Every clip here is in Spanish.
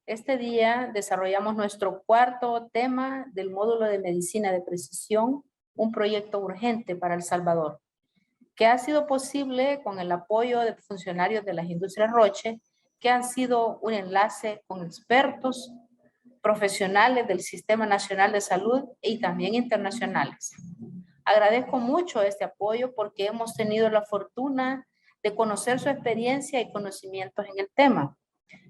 Este día desarrollamos nuestro cuarto tema del módulo de medicina de precisión, un proyecto urgente para El Salvador, que ha sido posible con el apoyo de funcionarios de las industrias Roche, que han sido un enlace con expertos, profesionales del Sistema Nacional de Salud y también internacionales. Agradezco mucho este apoyo porque hemos tenido la fortuna de conocer su experiencia y conocimientos en el tema.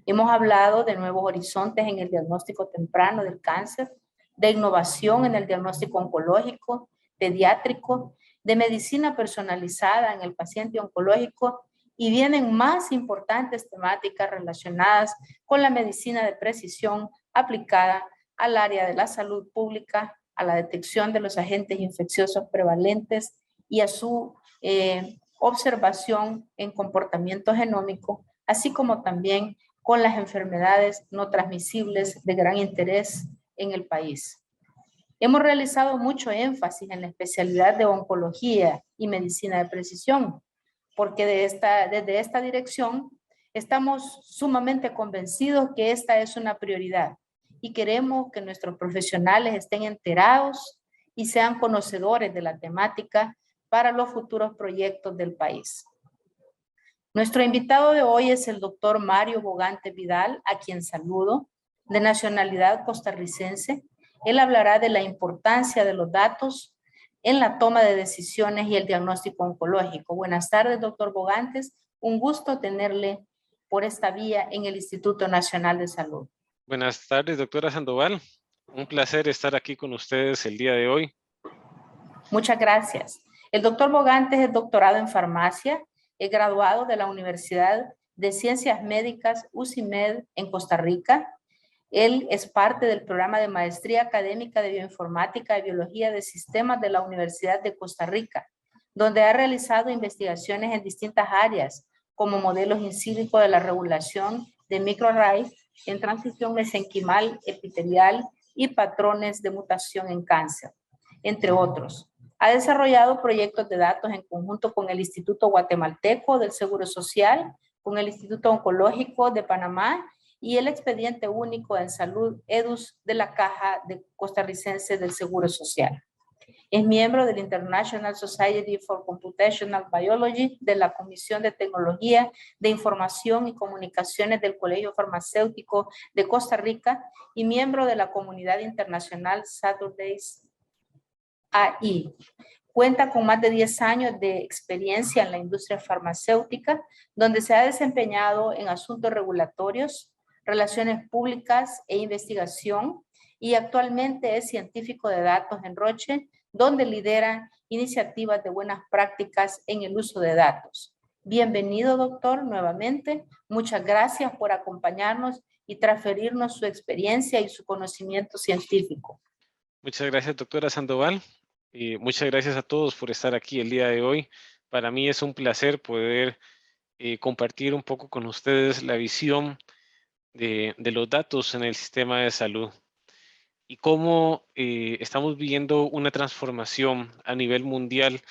Hemos hablado de nuevos horizontes en el diagnóstico temprano del cáncer, de innovación en el diagnóstico oncológico, pediátrico, de medicina personalizada en el paciente oncológico y vienen más importantes temáticas relacionadas con la medicina de precisión aplicada al área de la salud pública, a la detección de los agentes infecciosos prevalentes y a su observación en comportamiento genómico, así como también con las enfermedades no transmisibles de gran interés en el país. Hemos realizado mucho énfasis en la especialidad de oncología y medicina de precisión, porque desde esta dirección estamos sumamente convencidos que esta es una prioridad y queremos que nuestros profesionales estén enterados y sean conocedores de la temática para los futuros proyectos del país. Nuestro invitado de hoy es el doctor Mario Bogante Vidal, a quien saludo, de nacionalidad costarricense. Él hablará de la importancia de los datos en la toma de decisiones y el diagnóstico oncológico. Buenas tardes, doctor Bogantes. Un gusto tenerle por esta vía en el Instituto Nacional de Salud. Buenas tardes, doctora Sandoval. Un placer estar aquí con ustedes el día de hoy. Muchas gracias. El doctor Bogantes es doctorado en farmacia, es graduado de la Universidad de Ciencias Médicas UCIMED en Costa Rica. Él es parte del programa de maestría académica de bioinformática y biología de sistemas de la Universidad de Costa Rica, donde ha realizado investigaciones en distintas áreas, como modelos in silico de la regulación de microarray en transición mesenquimal epitelial y patrones de mutación en cáncer, entre otros. Ha desarrollado proyectos de datos en conjunto con el Instituto Guatemalteco del Seguro Social, con el Instituto Oncológico de Panamá y el Expediente Único en Salud EDUS de la Caja de Costarricense del Seguro Social. Es miembro del International Society for Computational Biology, de la Comisión de Tecnología de Información y Comunicaciones del Colegio Farmacéutico de Costa Rica y miembro de la comunidad internacional Saturdays AI. Cuenta con más de 10 años de experiencia en la industria farmacéutica, donde se ha desempeñado en asuntos regulatorios, relaciones públicas e investigación, y actualmente es científico de datos en Roche, donde lidera iniciativas de buenas prácticas en el uso de datos. Bienvenido, doctor, nuevamente. Muchas gracias por acompañarnos y transferirnos su experiencia y su conocimiento científico. Muchas gracias, doctora Sandoval. Y muchas gracias a todos por estar aquí el día de hoy. Para mí es un placer poder compartir un poco con ustedes la visión de los datos en el sistema de salud y cómo estamos viviendo una transformación a nivel mundial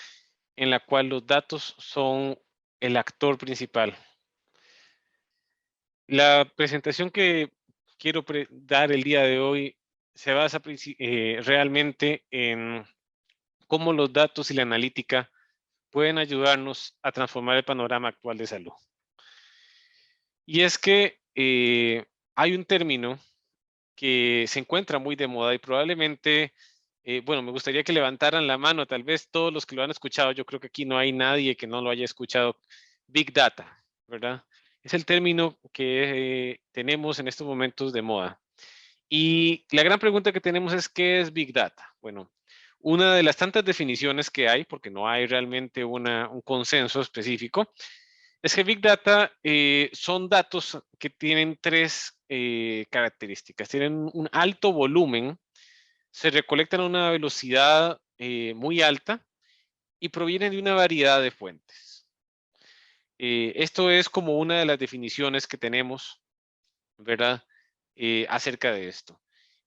en la cual los datos son el actor principal. La presentación que quiero dar el día de hoy se basa realmente en cómo los datos y la analítica pueden ayudarnos a transformar el panorama actual de salud. Y es que hay un término que se encuentra muy de moda y probablemente, bueno, me gustaría que levantaran la mano, tal vez todos los que lo han escuchado, yo creo que aquí no hay nadie que no lo haya escuchado, Big Data, ¿verdad? Es el término que tenemos en estos momentos de moda. Y la gran pregunta que tenemos es, ¿qué es Big Data? Bueno, una de las tantas definiciones que hay, porque no hay realmente un consenso específico, es que Big Data son datos que tienen tres características. Tienen un alto volumen, se recolectan a una velocidad muy alta y provienen de una variedad de fuentes. Esto es como una de las definiciones que tenemos, ¿verdad? Acerca de esto.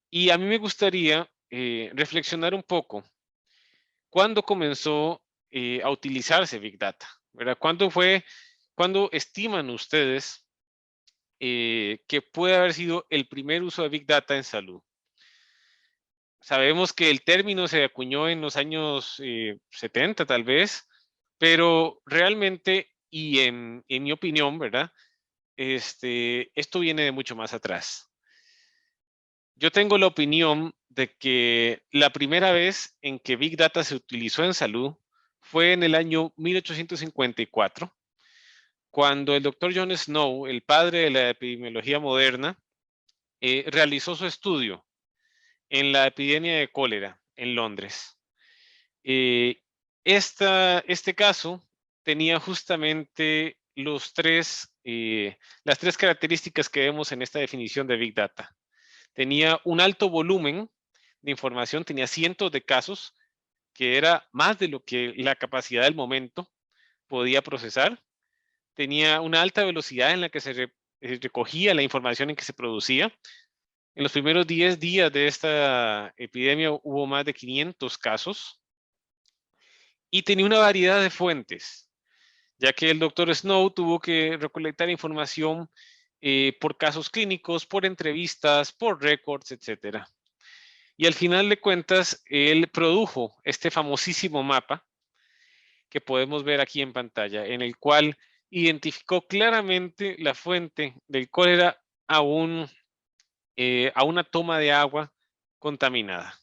Y a mí me gustaría reflexionar un poco. ¿Cuándo comenzó a utilizarse Big Data? ¿Verdad? ¿Cuándo estiman ustedes que puede haber sido el primer uso de Big Data en salud. Sabemos que el término se acuñó en los años 70 tal vez, pero realmente, y en mi opinión, ¿verdad? Esto viene de mucho más atrás. Yo tengo la opinión de que la primera vez en que Big Data se utilizó en salud fue en el año 1854, cuando el doctor John Snow, el padre de la epidemiología moderna, realizó su estudio en la epidemia de cólera en Londres. Este caso tenía justamente las tres características que vemos en esta definición de Big Data. Tenía un alto volumen de información, tenía cientos de casos, que era más de lo que la capacidad del momento podía procesar. Tenía una alta velocidad en la que se recogía la información en que se producía. En los primeros 10 días de esta epidemia hubo más de 500 casos y tenía una variedad de fuentes, ya que el doctor Snow tuvo que recolectar información por casos clínicos, por entrevistas, por récords, etcétera. Y al final de cuentas, él produjo este famosísimo mapa que podemos ver aquí en pantalla, en el cual identificó claramente la fuente del cólera a una toma de agua contaminada.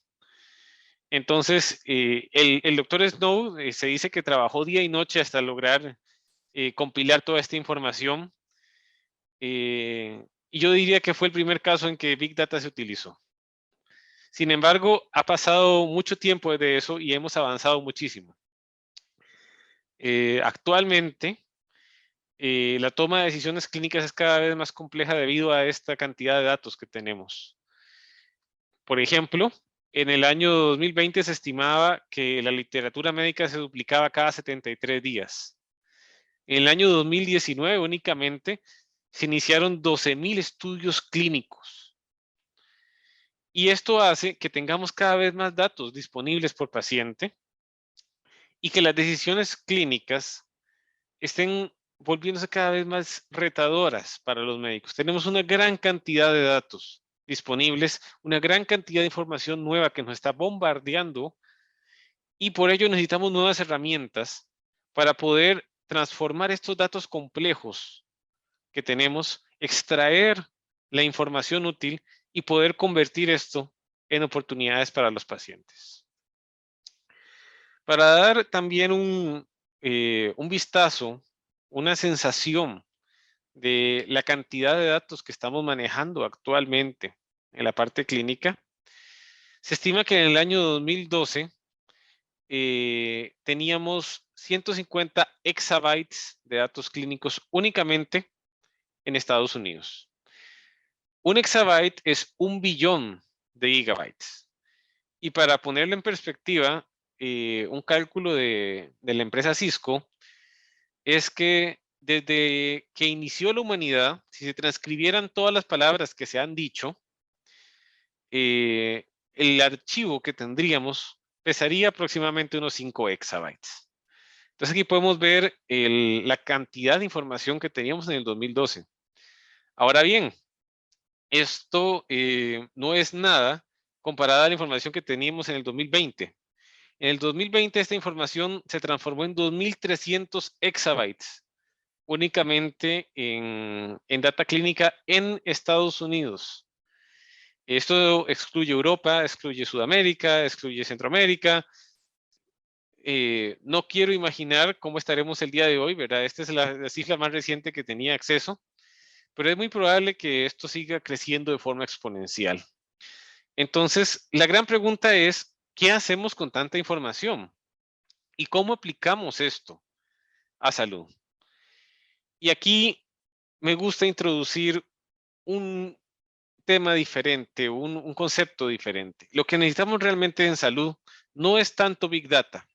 Entonces, el doctor Snow se dice que trabajó día y noche hasta lograr compilar toda esta información. Y yo diría que fue el primer caso en que Big Data se utilizó. Sin embargo, ha pasado mucho tiempo desde eso y hemos avanzado muchísimo. Actualmente, la toma de decisiones clínicas es cada vez más compleja debido a esta cantidad de datos que tenemos. Por ejemplo, en el año 2020 se estimaba que la literatura médica se duplicaba cada 73 días. En el año 2019 únicamente se iniciaron 12,000 estudios clínicos. Y esto hace que tengamos cada vez más datos disponibles por paciente y que las decisiones clínicas estén volviéndose cada vez más retadoras para los médicos. Tenemos una gran cantidad de datos disponibles, una gran cantidad de información nueva que nos está bombardeando y por ello necesitamos nuevas herramientas para poder transformar estos datos complejos que tenemos, extraer la información útil y poder convertir esto en oportunidades para los pacientes. Para dar también un vistazo, una sensación de la cantidad de datos que estamos manejando actualmente en la parte clínica, se estima que en el año 2012 teníamos 150 exabytes de datos clínicos únicamente en Estados Unidos. Un exabyte es 1 billón de gigabytes. Y para ponerlo en perspectiva, un cálculo de la empresa Cisco es que desde que inició la humanidad, si se transcribieran todas las palabras que se han dicho, el archivo que tendríamos pesaría aproximadamente unos 5 exabytes. Entonces aquí podemos ver la cantidad de información que teníamos en el 2012. Ahora bien, esto no es nada comparada a la información que teníamos en el 2020. En el 2020 esta información se transformó en 2.300 exabytes únicamente en data clínica en Estados Unidos. Esto excluye Europa, excluye Sudamérica, excluye Centroamérica. No quiero imaginar cómo estaremos el día de hoy, ¿verdad? Esta es la cifra más reciente que tenía acceso, pero es muy probable que esto siga creciendo de forma exponencial. Entonces, la gran pregunta es, ¿qué hacemos con tanta información? ¿Y cómo aplicamos esto a salud? Y aquí me gusta introducir un tema diferente, un concepto diferente. Lo que necesitamos realmente en salud no es tanto Big Data.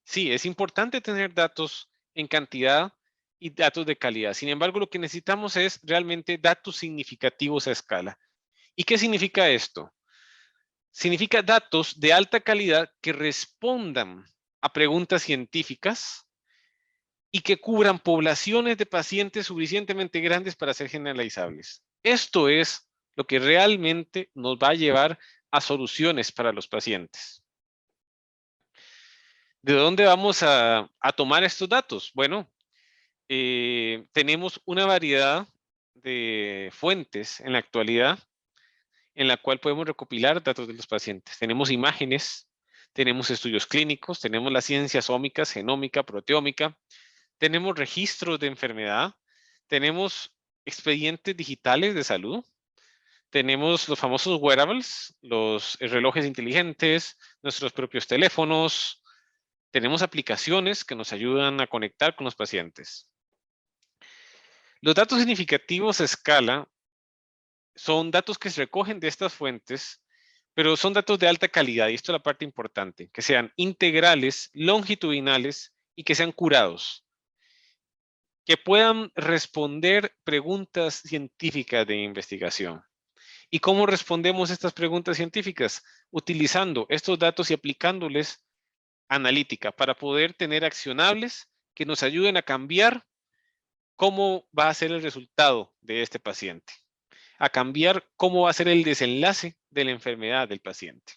Sí, es importante tener datos en cantidad y datos de calidad. Sin embargo, lo que necesitamos es realmente datos significativos a escala. ¿Y qué significa esto? Significa datos de alta calidad que respondan a preguntas científicas y que cubran poblaciones de pacientes suficientemente grandes para ser generalizables. Esto es lo que realmente nos va a llevar a soluciones para los pacientes. ¿De dónde vamos a tomar estos datos? Bueno, tenemos una variedad de fuentes en la actualidad en la cual podemos recopilar datos de los pacientes. Tenemos imágenes, tenemos estudios clínicos, tenemos las ciencias ómicas, genómica, proteómica, tenemos registros de enfermedad, tenemos expedientes digitales de salud, tenemos los famosos wearables, los relojes inteligentes, nuestros propios teléfonos, tenemos aplicaciones que nos ayudan a conectar con los pacientes. Los datos significativos a escala son datos que se recogen de estas fuentes, pero son datos de alta calidad, y esto es la parte importante, que sean integrales, longitudinales y que sean curados, que puedan responder preguntas científicas de investigación. ¿Y cómo respondemos estas preguntas científicas? Utilizando estos datos y aplicándoles analítica para poder tener accionables que nos ayuden a cambiar cómo va a ser el resultado de este paciente, a cambiar cómo va a ser el desenlace de la enfermedad del paciente.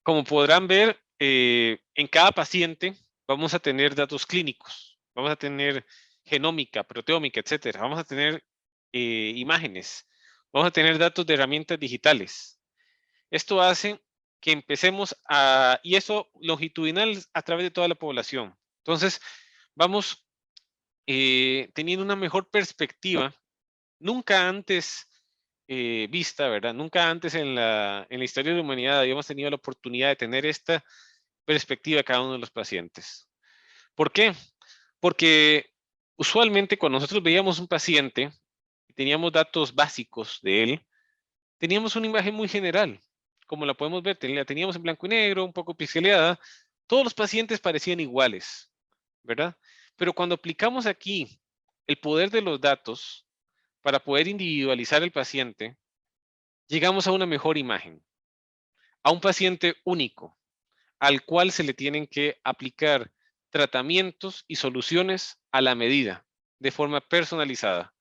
Como podrán ver, en cada paciente vamos a tener datos clínicos, vamos a tener genómica, proteómica, etcétera. Vamos a tener imágenes, vamos a tener datos de herramientas digitales. Esto hace que empecemos a, y eso longitudinal a través de toda la población. Entonces, vamos teniendo una mejor perspectiva, nunca antes vista, ¿verdad? Nunca antes en la historia de la humanidad habíamos tenido la oportunidad de tener esta perspectiva de cada uno de los pacientes. ¿Por qué? Porque usualmente cuando nosotros veíamos un paciente y teníamos datos básicos de él, teníamos una imagen muy general, como la podemos ver, la teníamos en blanco y negro, un poco pixeleada, todos los pacientes parecían iguales, ¿verdad? Pero cuando aplicamos aquí el poder de los datos para poder individualizar el paciente, llegamos a una mejor imagen, a un paciente único, al cual se le tienen que aplicar tratamientos y soluciones a la medida, de forma personalizada.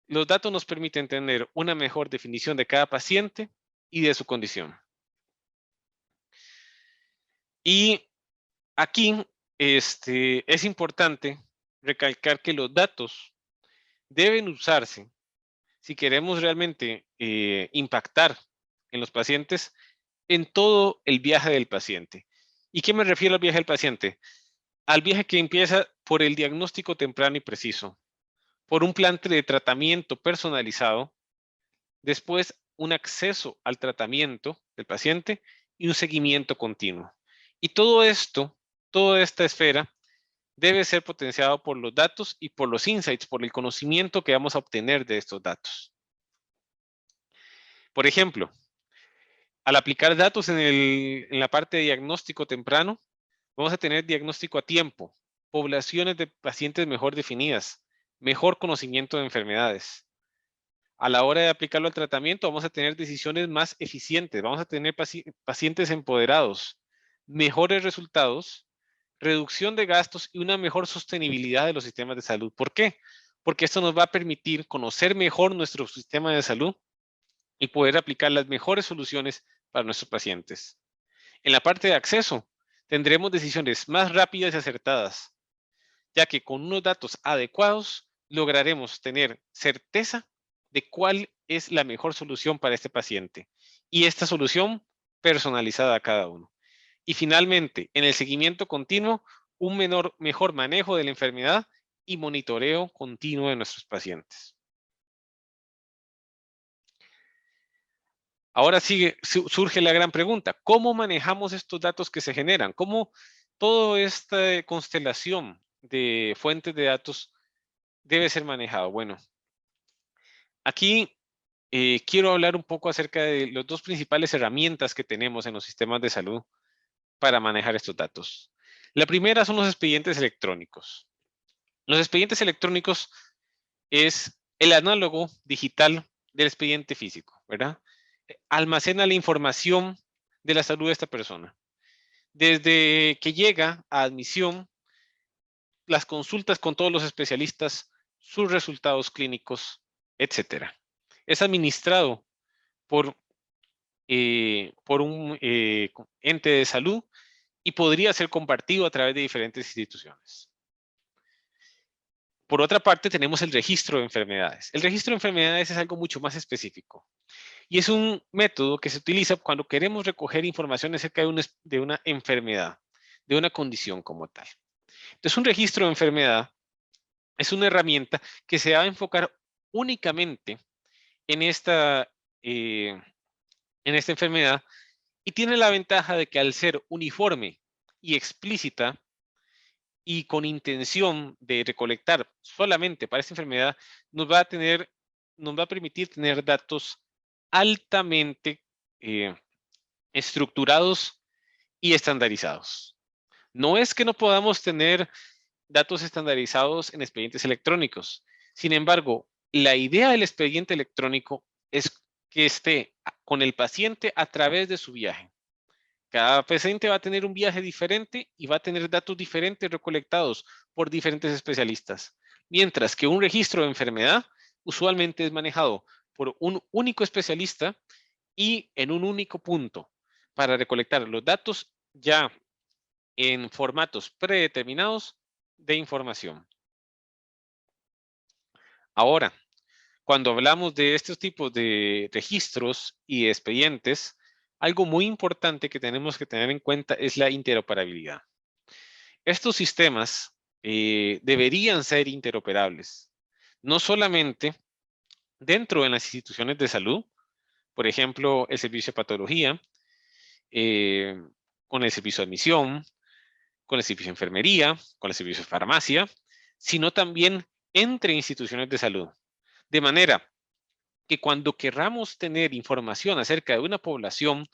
Los datos nos permiten tener una mejor definición de cada paciente y de su condición. Y aquí es importante recalcar que los datos deben usarse si queremos realmente impactar en los pacientes en todo el viaje del paciente. ¿Y qué me refiero al viaje del paciente? Al viaje que empieza por el diagnóstico temprano y preciso, por un plan de tratamiento personalizado, después un acceso al tratamiento del paciente y un seguimiento continuo. Y todo esto, toda esta esfera, debe ser potenciado por los datos y por los insights, por el conocimiento que vamos a obtener de estos datos. Por ejemplo, al aplicar datos en la parte de diagnóstico temprano, vamos a tener diagnóstico a tiempo, poblaciones de pacientes mejor definidas, mejor conocimiento de enfermedades. A la hora de aplicarlo al tratamiento, vamos a tener decisiones más eficientes, vamos a tener pacientes empoderados, mejores resultados, reducción de gastos y una mejor sostenibilidad de los sistemas de salud. ¿Por qué? Porque esto nos va a permitir conocer mejor nuestro sistema de salud y poder aplicar las mejores soluciones para nuestros pacientes. En la parte de acceso, tendremos decisiones más rápidas y acertadas, ya que con unos datos adecuados lograremos tener certeza de cuál es la mejor solución para este paciente y esta solución personalizada a cada uno. Y finalmente, en el seguimiento continuo, un mejor manejo de la enfermedad y monitoreo continuo de nuestros pacientes. Ahora surge la gran pregunta, ¿cómo manejamos estos datos que se generan? ¿Cómo toda esta constelación de fuentes de datos debe ser manejado? Bueno, aquí quiero hablar un poco acerca de las dos principales herramientas que tenemos en los sistemas de salud para manejar estos datos. La primera son los expedientes electrónicos. Los expedientes electrónicos es el análogo digital del expediente físico, ¿verdad? Almacena la información de la salud de esta persona. Desde que llega a admisión, las consultas con todos los especialistas, sus resultados clínicos, etcétera. Es administrado por un ente de salud y podría ser compartido a través de diferentes instituciones. Por otra parte, tenemos el registro de enfermedades. El registro de enfermedades es algo mucho más específico y es un método que se utiliza cuando queremos recoger información acerca de una enfermedad, de una condición como tal. Entonces, un registro de enfermedad es una herramienta que se va a enfocar únicamente en esta enfermedad y tiene la ventaja de que al ser uniforme y explícita y con intención de recolectar solamente para esta enfermedad, nos va a permitir tener datos altamente estructurados y estandarizados. No es que no podamos tener datos estandarizados en expedientes electrónicos. Sin embargo, la idea del expediente electrónico es que esté con el paciente a través de su viaje. Cada paciente va a tener un viaje diferente y va a tener datos diferentes recolectados por diferentes especialistas. Mientras que un registro de enfermedad usualmente es manejado por un único especialista y en un único punto para recolectar los datos ya en formatos predeterminados de información. Ahora, cuando hablamos de estos tipos de registros y expedientes, algo muy importante que tenemos que tener en cuenta es la interoperabilidad. Estos sistemas deberían ser interoperables, no solamente dentro de las instituciones de salud, por ejemplo, el servicio de patología, con el servicio de admisión, con el servicio de enfermería, con el servicio de farmacia, sino también entre instituciones de salud. De manera que cuando querramos tener información acerca de una población,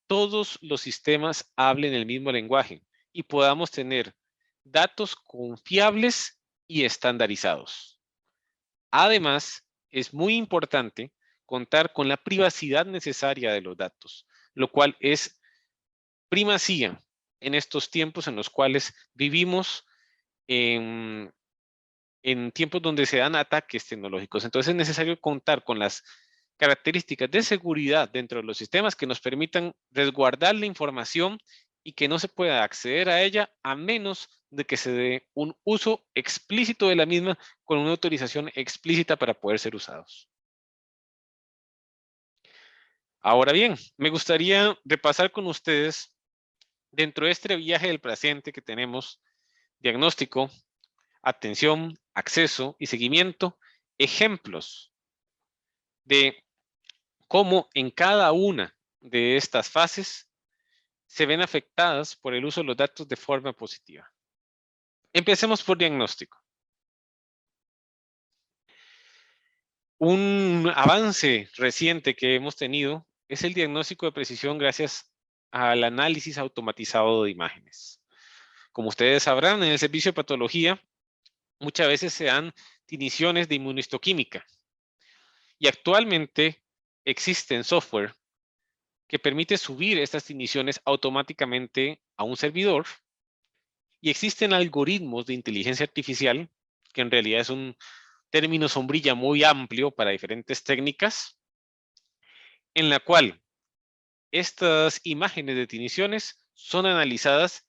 todos los sistemas hablen el mismo lenguaje y podamos tener datos confiables y estandarizados. Además, es muy importante contar con la privacidad necesaria de los datos, lo cual es primacía en estos tiempos en los cuales vivimos en tiempos donde se dan ataques tecnológicos. Entonces es necesario contar con las características de seguridad dentro de los sistemas que nos permitan resguardar la información y que no se pueda acceder a ella a menos de que se dé un uso explícito de la misma con una autorización explícita para poder ser usados. Ahora bien, me gustaría repasar con ustedes dentro de este viaje del paciente que tenemos diagnóstico, atención, acceso y seguimiento, ejemplos de cómo en cada una de estas fases se ven afectadas por el uso de los datos de forma positiva. Empecemos por diagnóstico. Un avance reciente que hemos tenido es el diagnóstico de precisión gracias al análisis automatizado de imágenes. Como ustedes sabrán, en el servicio de patología muchas veces se dan tinicisiones de inmunohistoquímica y actualmente existen software que permite subir estas tinicisiones automáticamente a un servidor y existen algoritmos de inteligencia artificial, que en realidad es un término sombrilla muy amplio para diferentes técnicas, en la cual estas imágenes de tinicisiones son analizadas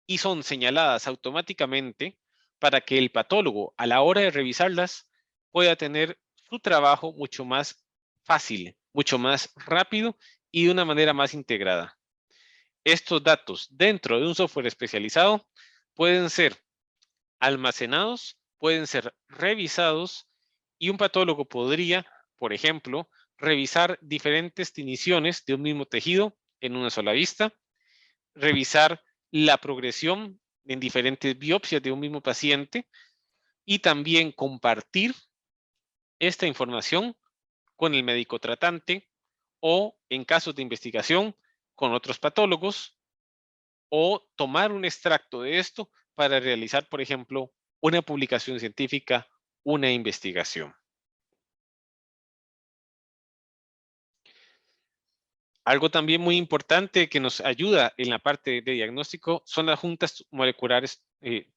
y son señaladas automáticamente para que el patólogo a la hora de revisarlas pueda tener su trabajo mucho más fácil, mucho más rápido y de una manera más integrada. Estos datos dentro de un software especializado pueden ser almacenados, pueden ser revisados y un patólogo podría, por ejemplo, revisar diferentes tinicisiones de un mismo tejido en una sola vista, revisar la progresión en diferentes biopsias de un mismo paciente y también compartir esta información con el médico tratante o en casos de investigación con otros patólogos o tomar un extracto de esto para realizar, por ejemplo, una publicación científica, una investigación. Algo también muy importante que nos ayuda en la parte de diagnóstico son las juntas moleculares,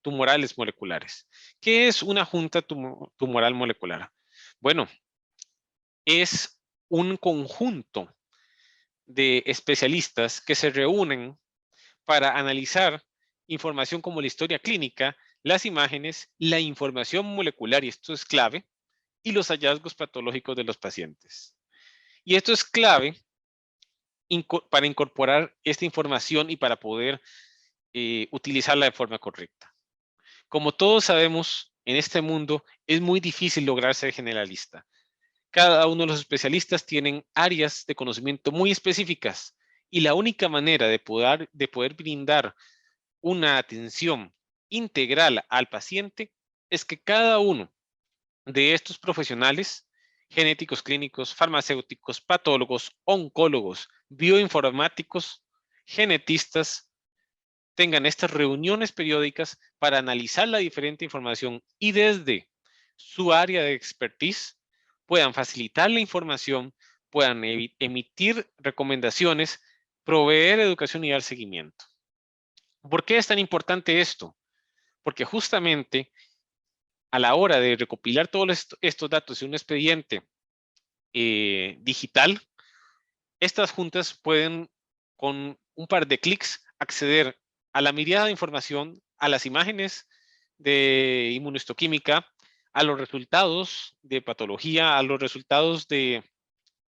tumorales moleculares. ¿Qué es una junta tumoral molecular? Bueno, es un conjunto de especialistas que se reúnen para analizar información como la historia clínica, las imágenes, la información molecular, y esto es clave, y los hallazgos patológicos de los pacientes. Y esto es clave para incorporar esta información y para poder utilizarla de forma correcta. Como todos sabemos, en este mundo es muy difícil lograr ser generalista. Cada uno de los especialistas tienen áreas de conocimiento muy específicas y la única manera de poder brindar una atención integral al paciente es que cada uno de estos profesionales, genéticos clínicos, farmacéuticos, patólogos, oncólogos, bioinformáticos, genetistas, tengan estas reuniones periódicas para analizar la diferente información y desde su área de expertise puedan facilitar la información, puedan emitir recomendaciones, proveer educación y dar seguimiento. ¿Por qué es tan importante esto? Porque justamente a la hora de recopilar todos estos datos en un expediente digital, estas juntas pueden con un par de clics acceder a la mirada de información, a las imágenes de inmunohistoquímica, a los resultados de patología, a los resultados de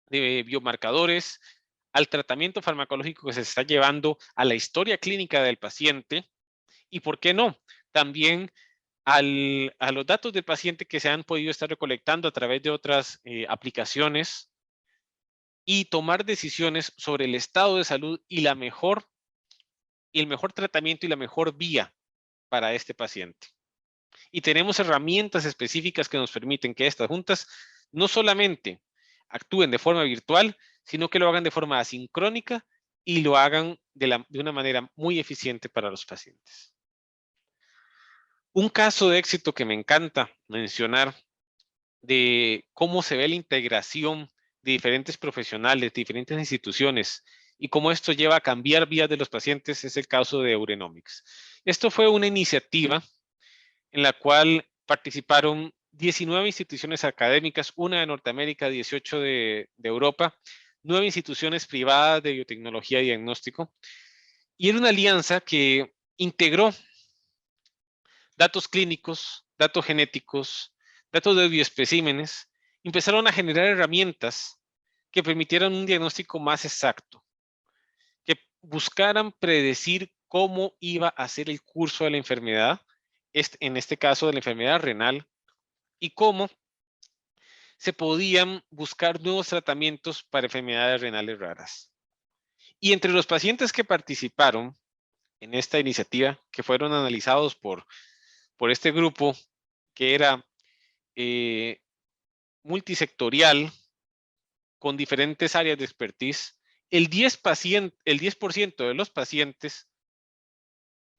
biomarcadores, al tratamiento farmacológico que se está llevando, a la historia clínica del paciente y, ¿por qué no?, también a los datos del paciente que se han podido estar recolectando a través de otras aplicaciones y tomar decisiones sobre el estado de salud y el mejor tratamiento y la mejor vía para este paciente. Y tenemos herramientas específicas que nos permiten que estas juntas no solamente actúen de forma virtual, sino que lo hagan de forma asincrónica y lo hagan de una manera muy eficiente para los pacientes. Un caso de éxito que me encanta mencionar de cómo se ve la integración de diferentes profesionales, de diferentes instituciones y cómo esto lleva a cambiar vidas de los pacientes es el caso de Eurenomics. Esto fue una iniciativa en la cual participaron 19 instituciones académicas, una de Norteamérica, 18 de Europa, 9 instituciones privadas de biotecnología y diagnóstico, y era una alianza que integró datos clínicos, datos genéticos, datos de bioespecímenes, empezaron a generar herramientas que permitieran un diagnóstico más exacto, que buscaran predecir cómo iba a ser el curso de la enfermedad, en este caso de la enfermedad renal, y cómo se podían buscar nuevos tratamientos para enfermedades renales raras. Y entre los pacientes que participaron en esta iniciativa, que fueron analizados por este grupo, que era multisectorial, con diferentes áreas de expertise, el 10% de los pacientes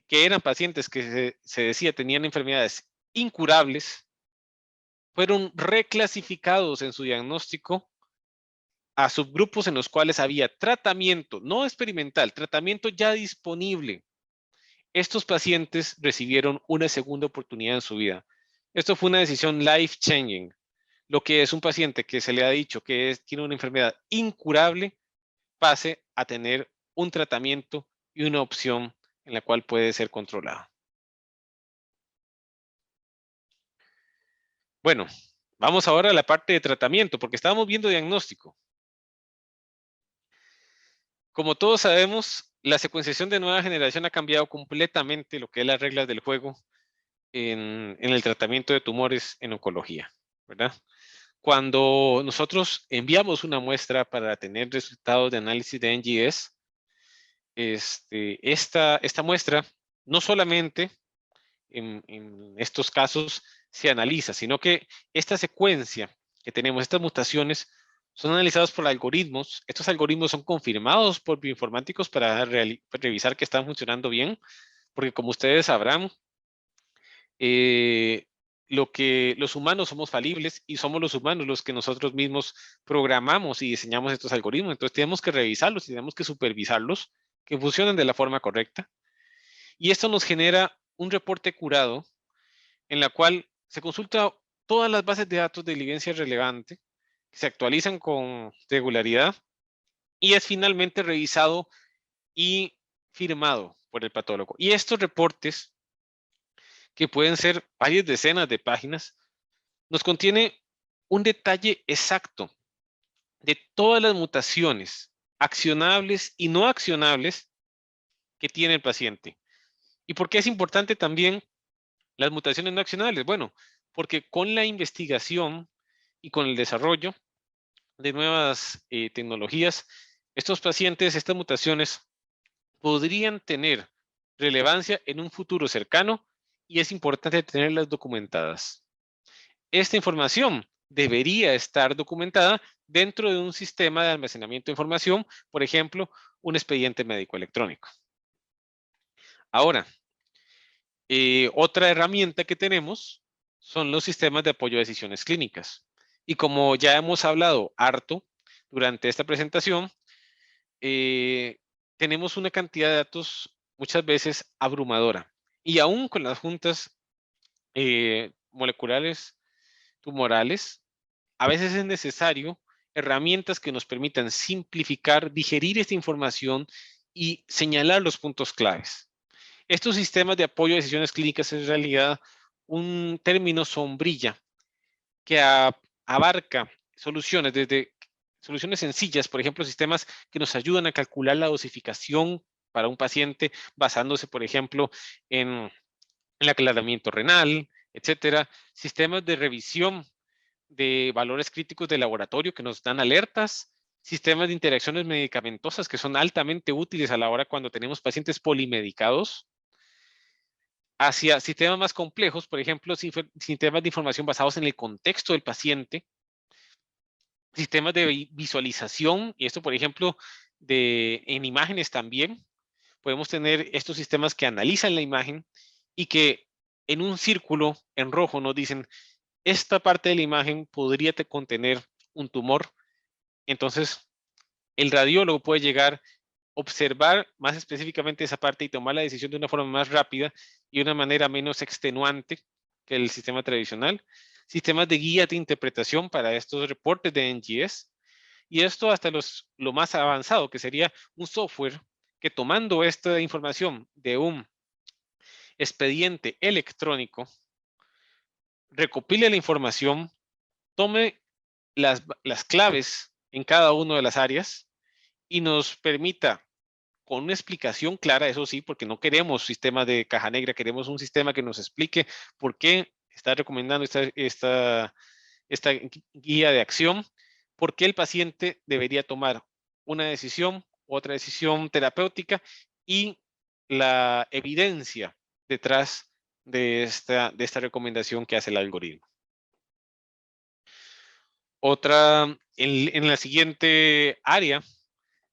que eran pacientes que se decía tenían enfermedades incurables, fueron reclasificados en su diagnóstico a subgrupos en los cuales había tratamiento, no experimental, tratamiento ya disponible. Estos pacientes recibieron una segunda oportunidad en su vida. Esto fue una decisión life-changing. Lo que es un paciente que se le ha dicho que tiene una enfermedad incurable, pase a tener un tratamiento y una opción en la cual puede ser controlado. Bueno, vamos ahora a la parte de tratamiento, porque estábamos viendo diagnóstico. Como todos sabemos, la secuenciación de nueva generación ha cambiado completamente lo que es las reglas del juego en el tratamiento de tumores en oncología, ¿verdad? Cuando nosotros enviamos una muestra para tener resultados de análisis de NGS, esta muestra no solamente en estos casos se analiza, sino que esta secuencia que tenemos, estas mutaciones, son analizadas por algoritmos. Estos algoritmos son confirmados por bioinformáticos para revisar que están funcionando bien, porque como ustedes sabrán, los humanos somos falibles y somos los humanos los que nosotros mismos programamos y diseñamos estos algoritmos. Entonces tenemos que revisarlos y tenemos que supervisarlos, que funcionen de la forma correcta. Y esto nos genera un reporte curado en la cual se consulta todas las bases de datos de evidencia relevante, que se actualizan con regularidad y es finalmente revisado y firmado por el patólogo. Y estos reportes, que pueden ser varias decenas de páginas, nos contiene un detalle exacto de todas las mutaciones accionables y no accionables que tiene el paciente. ¿Y por qué es importante también las mutaciones no accionables? Bueno, porque con la investigación y con el desarrollo de nuevas tecnologías, estos pacientes, estas mutaciones, podrían tener relevancia en un futuro cercano y es importante tenerlas documentadas. Esta información debería estar documentada dentro de un sistema de almacenamiento de información, por ejemplo, un expediente médico electrónico. Ahora, otra herramienta que tenemos son los sistemas de apoyo a decisiones clínicas. Y como ya hemos hablado harto durante esta presentación, tenemos una cantidad de datos muchas veces abrumadora. Y aún con las juntas moleculares tumorales, a veces es necesario herramientas que nos permitan simplificar, digerir esta información y señalar los puntos claves. Estos sistemas de apoyo a decisiones clínicas es en realidad un término sombrilla que abarca soluciones desde soluciones sencillas, por ejemplo, sistemas que nos ayudan a calcular la dosificación para un paciente basándose, por ejemplo, en el aclaramiento renal, etcétera. Sistemas de revisión de valores críticos de laboratorio que nos dan alertas, sistemas de interacciones medicamentosas que son altamente útiles a la hora cuando tenemos pacientes polimedicados, hacia sistemas más complejos, por ejemplo, sistemas de información basados en el contexto del paciente, sistemas de visualización, y esto, por ejemplo, en imágenes también. Podemos tener estos sistemas que analizan la imagen y que en un círculo en rojo nos dicen, esta parte de la imagen podría contener un tumor. Entonces, el radiólogo puede llegar, observar más específicamente esa parte y tomar la decisión de una forma más rápida y de una manera menos extenuante que el sistema tradicional. Sistemas de guía de interpretación para estos reportes de NGS. Y esto hasta lo más avanzado, que sería un software que tomando esta información de un expediente electrónico, recopile la información, tome las claves en cada una de las áreas y nos permita, con una explicación clara, eso sí, porque no queremos sistemas de caja negra, queremos un sistema que nos explique por qué está recomendando esta guía de acción, por qué el paciente debería tomar una decisión, otra decisión terapéutica y la evidencia detrás de esta recomendación que hace el algoritmo. Otra, en la siguiente área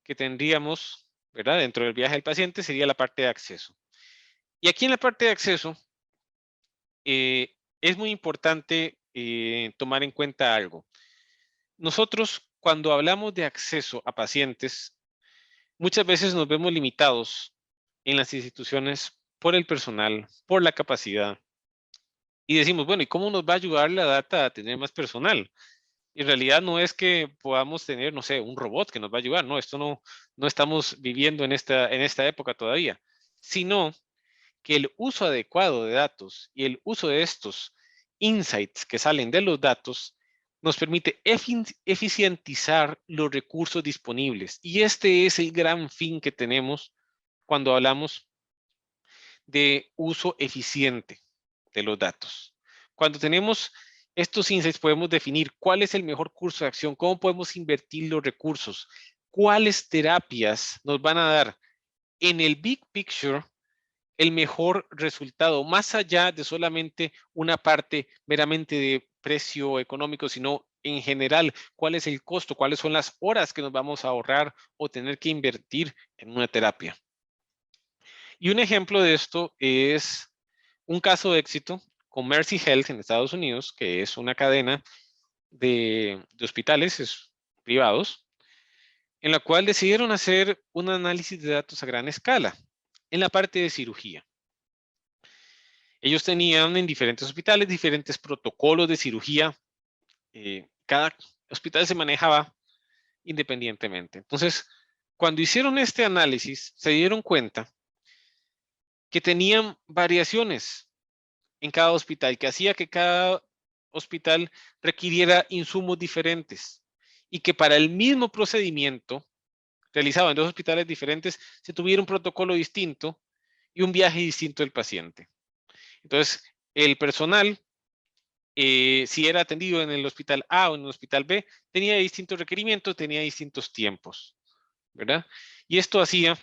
que tendríamos, ¿verdad? Dentro del viaje del paciente sería la parte de acceso. Y aquí en la parte de acceso es muy importante tomar en cuenta algo. Nosotros, cuando hablamos de acceso a pacientes, muchas veces nos vemos limitados en las instituciones por el personal, por la capacidad. Y decimos, bueno, ¿y cómo nos va a ayudar la data a tener más personal? En realidad no es que podamos tener, no sé, un robot que nos va a ayudar, no, esto no estamos viviendo en esta época todavía, sino que el uso adecuado de datos y el uso de estos insights que salen de los datos nos permite eficientizar los recursos disponibles. Y este es el gran fin que tenemos cuando hablamos de uso eficiente de los datos. Cuando tenemos estos insights podemos definir cuál es el mejor curso de acción, cómo podemos invertir los recursos, cuáles terapias nos van a dar en el big picture el mejor resultado, más allá de solamente una parte meramente de precio económico, sino en general, cuál es el costo, cuáles son las horas que nos vamos a ahorrar o tener que invertir en una terapia. Y un ejemplo de esto es un caso de éxito con Mercy Health en Estados Unidos, que es una cadena de hospitales privados, en la cual decidieron hacer un análisis de datos a gran escala en la parte de cirugía. Ellos tenían en diferentes hospitales diferentes protocolos de cirugía. Cada hospital se manejaba independientemente. Entonces, cuando hicieron este análisis, se dieron cuenta que tenían variaciones en cada hospital, que hacía que cada hospital requiriera insumos diferentes y que para el mismo procedimiento realizado en dos hospitales diferentes se tuviera un protocolo distinto y un viaje distinto del paciente. Entonces, el personal, si era atendido en el hospital A o en el hospital B, tenía distintos requerimientos, tenía distintos tiempos, ¿verdad? Y esto hacía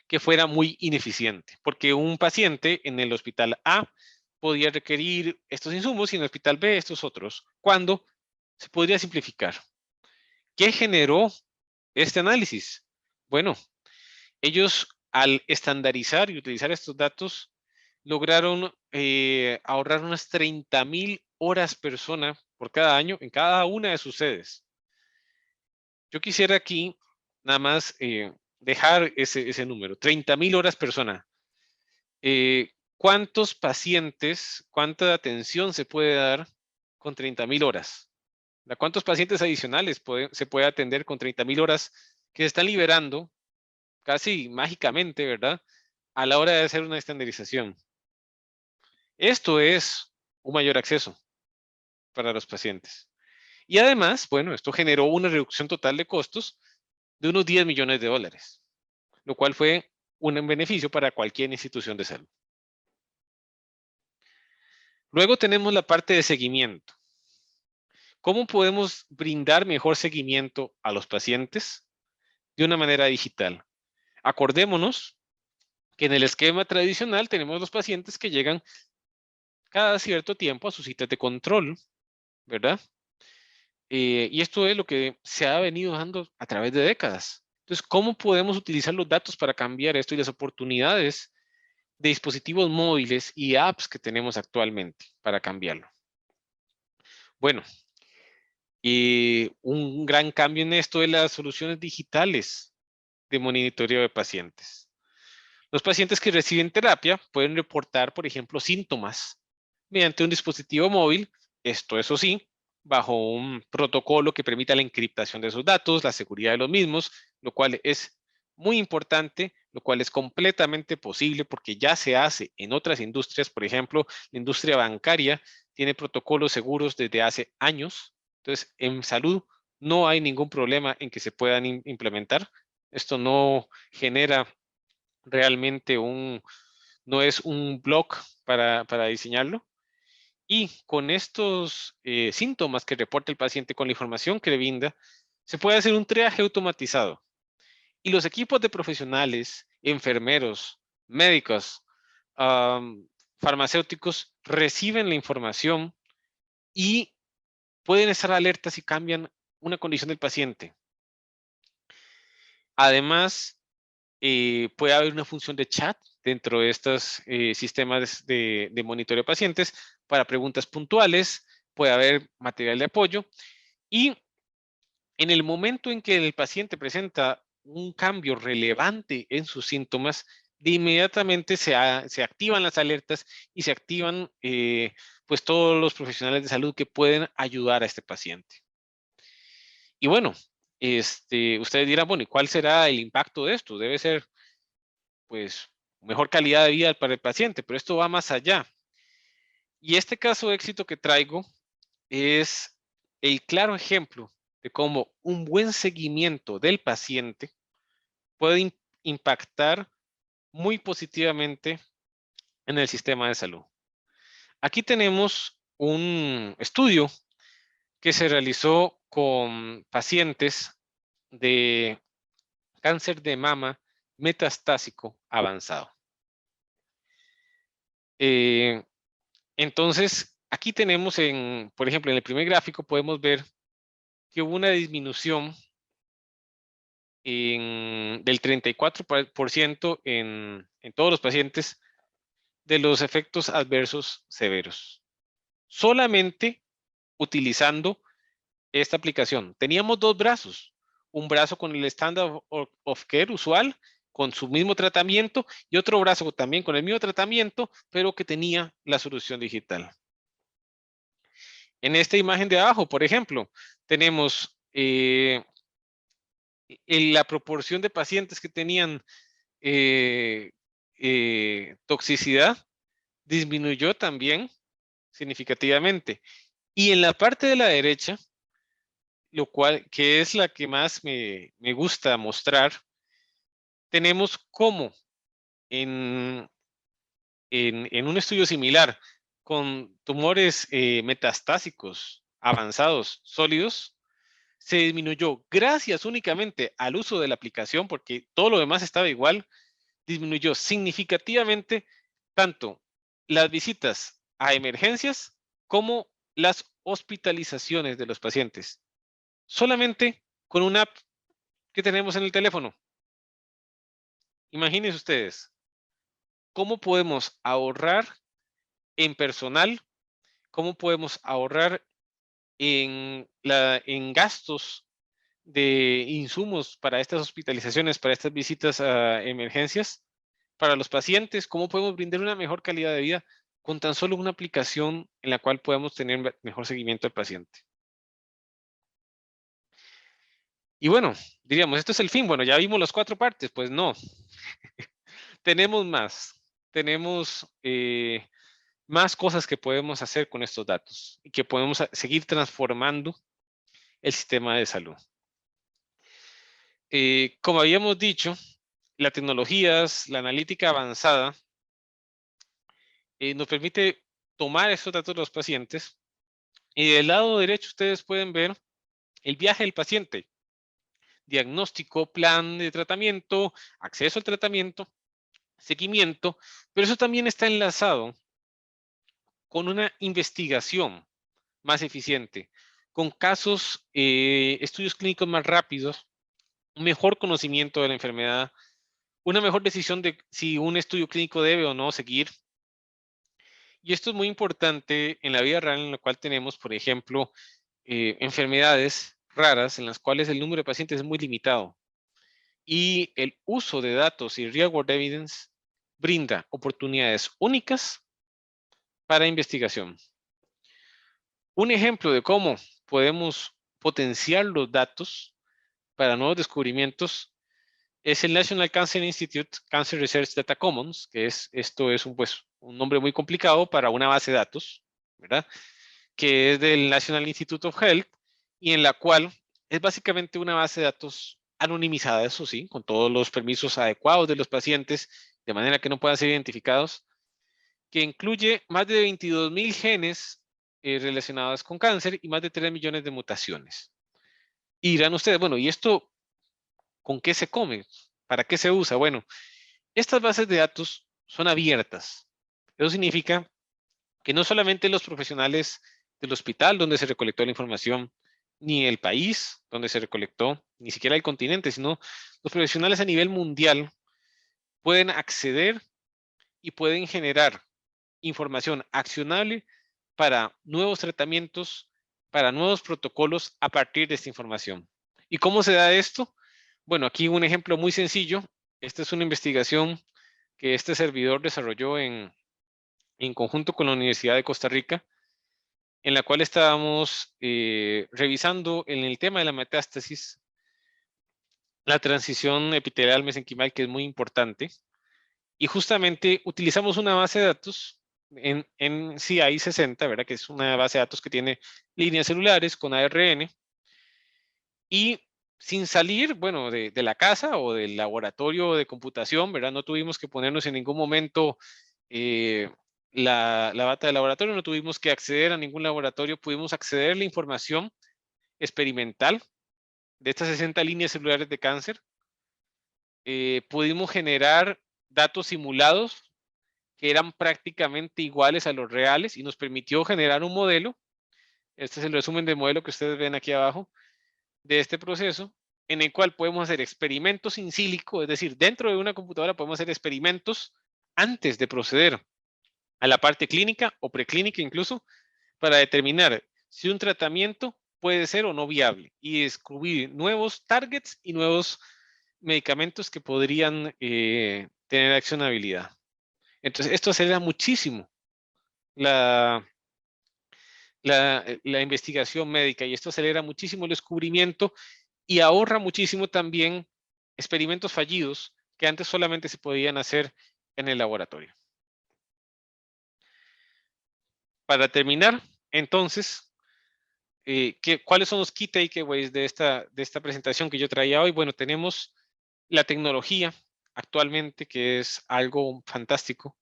que fuera muy ineficiente, porque un paciente en el hospital A podía requerir estos insumos y en el hospital B estos otros, cuando se podría simplificar. ¿Qué generó este análisis? Bueno, ellos al estandarizar y utilizar estos datos lograron ahorrar unas 30,000 horas persona por cada año en cada una de sus sedes. Yo quisiera aquí nada más dejar ese número, 30,000 horas persona. ¿Cuántos pacientes, cuánta atención se puede dar con 30,000 horas? ¿Cuántos pacientes adicionales se puede atender con 30,000 horas que se están liberando casi mágicamente, ¿verdad? A la hora de hacer una estandarización. Esto es un mayor acceso para los pacientes. Y además, bueno, esto generó una reducción total de costos de unos 10 millones de dólares, lo cual fue un beneficio para cualquier institución de salud. Luego tenemos la parte de seguimiento. ¿Cómo podemos brindar mejor seguimiento a los pacientes de una manera digital? Acordémonos que en el esquema tradicional tenemos los pacientes que llegan cada cierto tiempo a sus citas de control, ¿verdad? Y esto es lo que se ha venido dando a través de décadas. Entonces, ¿cómo podemos utilizar los datos para cambiar esto y las oportunidades de dispositivos móviles y apps que tenemos actualmente para cambiarlo? Bueno, un gran cambio en esto es las soluciones digitales de monitoreo de pacientes. Los pacientes que reciben terapia pueden reportar, por ejemplo, síntomas mediante un dispositivo móvil, esto eso sí, bajo un protocolo que permita la encriptación de esos datos, la seguridad de los mismos, lo cual es muy importante, lo cual es completamente posible porque ya se hace en otras industrias, por ejemplo, la industria bancaria tiene protocolos seguros desde hace años. Entonces, en salud no hay ningún problema en que se puedan implementar. Esto no genera realmente no es un blog para diseñarlo. Y con estos síntomas que reporta el paciente con la información que le brinda, se puede hacer un triaje automatizado. Y los equipos de profesionales, enfermeros, médicos, farmacéuticos reciben la información y pueden estar alertas si cambian una condición del paciente. Además, puede haber una función de chat dentro de estos sistemas de monitoreo de pacientes para preguntas puntuales, puede haber material de apoyo y en el momento en que el paciente presenta un cambio relevante en sus síntomas, de inmediatamente se activan las alertas y se activan pues todos los profesionales de salud que pueden ayudar a este paciente. Y bueno, ustedes dirán, bueno, ¿y cuál será el impacto de esto? Debe ser pues mejor calidad de vida para el paciente, pero esto va más allá. Y este caso de éxito que traigo es el claro ejemplo de cómo un buen seguimiento del paciente puede impactar muy positivamente en el sistema de salud. Aquí tenemos un estudio que se realizó con pacientes de cáncer de mama metastásico avanzado. Entonces, aquí tenemos, por ejemplo, en el primer gráfico podemos ver que hubo una disminución del 34% en todos los pacientes de los efectos adversos severos. Solamente utilizando esta aplicación. Teníamos dos brazos. Un brazo con el Standard of Care usual, con su mismo tratamiento, y otro brazo también con el mismo tratamiento, pero que tenía la solución digital. En esta imagen de abajo, por ejemplo, tenemos la proporción de pacientes que tenían toxicidad, disminuyó también significativamente. Y en la parte de la derecha, lo cual, que es la que más me gusta mostrar, tenemos cómo en un estudio similar con tumores metastásicos avanzados sólidos, se disminuyó gracias únicamente al uso de la aplicación, porque todo lo demás estaba igual, disminuyó significativamente tanto las visitas a emergencias como las hospitalizaciones de los pacientes. Solamente con una app que tenemos en el teléfono. Imagínense ustedes, ¿cómo podemos ahorrar en personal? ¿Cómo podemos ahorrar en gastos de insumos para estas hospitalizaciones, para estas visitas a emergencias? Para los pacientes, ¿cómo podemos brindar una mejor calidad de vida con tan solo una aplicación en la cual podemos tener mejor seguimiento al paciente? Y bueno, diríamos, esto es el fin. Bueno, ya vimos las 4 partes. Pues no. Tenemos más. Tenemos más cosas que podemos hacer con estos datos y que podemos seguir transformando el sistema de salud. Como habíamos dicho, las tecnologías, la analítica avanzada, nos permite tomar estos datos de los pacientes y del lado derecho ustedes pueden ver el viaje del paciente. Diagnóstico, plan de tratamiento, acceso al tratamiento, seguimiento, pero eso también está enlazado con una investigación más eficiente, con casos, estudios clínicos más rápidos, un mejor conocimiento de la enfermedad, una mejor decisión de si un estudio clínico debe o no seguir. Y esto es muy importante en la vida real, en la cual tenemos, por ejemplo, enfermedades raras en las cuales el número de pacientes es muy limitado. Y el uso de datos y real world evidence brinda oportunidades únicas para investigación. Un ejemplo de cómo podemos potenciar los datos para nuevos descubrimientos es el National Cancer Institute Cancer Research Data Commons, que esto es un nombre muy complicado para una base de datos, ¿verdad? Que es del National Institute of Health y en la cual es básicamente una base de datos anonimizada, eso sí, con todos los permisos adecuados de los pacientes, de manera que no puedan ser identificados, que incluye más de 22,000 genes relacionados con cáncer y más de 3 millones de mutaciones. Y dirán ustedes, bueno, ¿y esto con qué se come? ¿Para qué se usa? Bueno, estas bases de datos son abiertas. Eso significa que no solamente los profesionales del hospital donde se recolectó la información, ni el país donde se recolectó, ni siquiera el continente, sino los profesionales a nivel mundial pueden acceder y pueden generar información accionable para nuevos tratamientos, para nuevos protocolos a partir de esta información. ¿Y cómo se da esto? Bueno, aquí un ejemplo muy sencillo. Esta es una investigación que este servidor desarrolló en conjunto con la Universidad de Costa Rica, en la cual estábamos revisando en el tema de la metástasis la transición epitelial mesenquimal, que es muy importante, y justamente utilizamos una base de datos en CI60, ¿verdad? Que es una base de datos que tiene líneas celulares con ARN, y sin salir, bueno, de la casa o del laboratorio de computación, ¿verdad? No tuvimos que ponernos en ningún momento la bata de laboratorio, no tuvimos que acceder a ningún laboratorio, pudimos acceder a la información experimental de estas 60 líneas celulares de cáncer. Pudimos generar datos simulados que eran prácticamente iguales a los reales y nos permitió generar un modelo. Este es el resumen del modelo que ustedes ven aquí abajo de este proceso, en el cual podemos hacer experimentos in silico, es decir, dentro de una computadora podemos hacer experimentos antes de proceder a la parte clínica o preclínica incluso, para determinar si un tratamiento puede ser o no viable y descubrir nuevos targets y nuevos medicamentos que podrían tener accionabilidad. Entonces, esto acelera muchísimo la investigación médica y esto acelera muchísimo el descubrimiento y ahorra muchísimo también experimentos fallidos que antes solamente se podían hacer en el laboratorio. Para terminar, entonces, ¿cuáles son los key takeaways de esta presentación que yo traía hoy? Bueno, tenemos la tecnología actualmente, que es algo fantástico.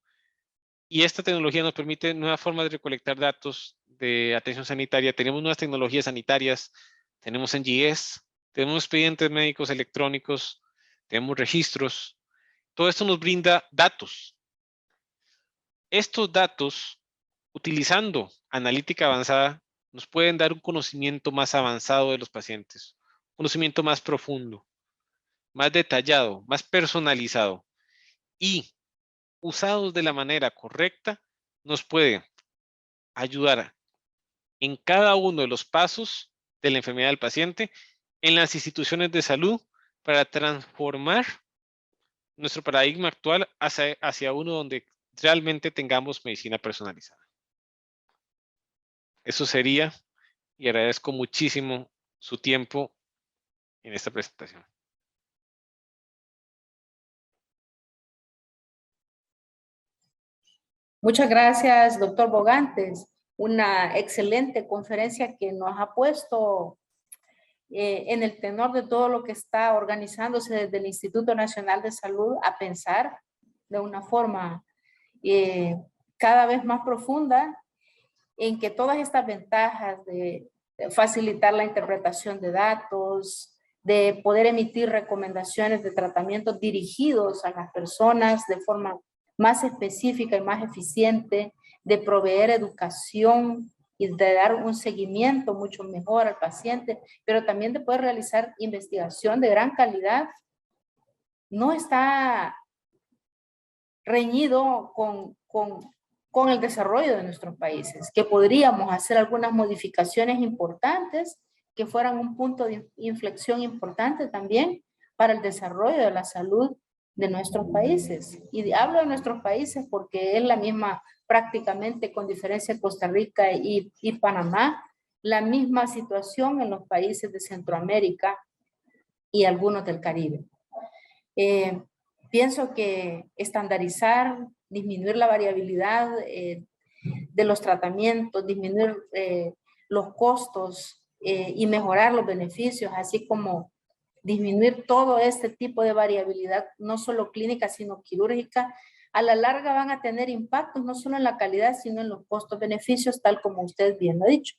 Y esta tecnología nos permite nuevas formas de recolectar datos de atención sanitaria. Tenemos nuevas tecnologías sanitarias, tenemos NGS, tenemos expedientes médicos electrónicos, tenemos registros. Todo esto nos brinda datos. Estos datos, utilizando analítica avanzada, nos pueden dar un conocimiento más avanzado de los pacientes, un conocimiento más profundo, más detallado, más personalizado y usados de la manera correcta, nos puede ayudar en cada uno de los pasos de la enfermedad del paciente en las instituciones de salud para transformar nuestro paradigma actual hacia uno donde realmente tengamos medicina personalizada. Eso sería, y agradezco muchísimo su tiempo en esta presentación. Muchas gracias, doctor Bogantes. Una excelente conferencia que nos ha puesto en el tenor de todo lo que está organizándose desde el Instituto Nacional de Salud a pensar de una forma cada vez más profunda en que todas estas ventajas de facilitar la interpretación de datos, de poder emitir recomendaciones de tratamientos dirigidos a las personas de forma más específica y más eficiente, de proveer educación y de dar un seguimiento mucho mejor al paciente, pero también de poder realizar investigación de gran calidad, no está reñido con el desarrollo de nuestros países, que podríamos hacer algunas modificaciones importantes que fueran un punto de inflexión importante también para el desarrollo de la salud de nuestros países. Y hablo de nuestros países porque es la misma, prácticamente con diferencia Costa Rica y Panamá, la misma situación en los países de Centroamérica y algunos del Caribe. Pienso que estandarizar, disminuir la variabilidad de los tratamientos, disminuir los costos y mejorar los beneficios, así como disminuir todo este tipo de variabilidad, no solo clínica, sino quirúrgica, a la larga van a tener impactos no solo en la calidad, sino en los costos-beneficios, tal como usted bien lo ha dicho.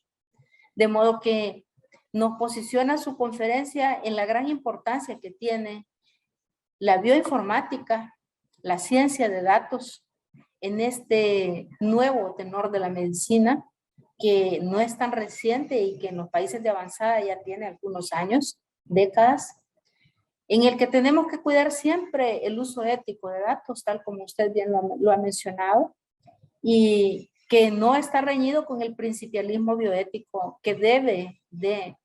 De modo que nos posiciona su conferencia en la gran importancia que tiene la bioinformática, la ciencia de datos en este nuevo tenor de la medicina que no es tan reciente y que en los países de avanzada ya tiene algunos años, décadas, en el que tenemos que cuidar siempre el uso ético de datos, tal como usted bien lo ha mencionado, y que no está reñido con el principialismo bioético que debe de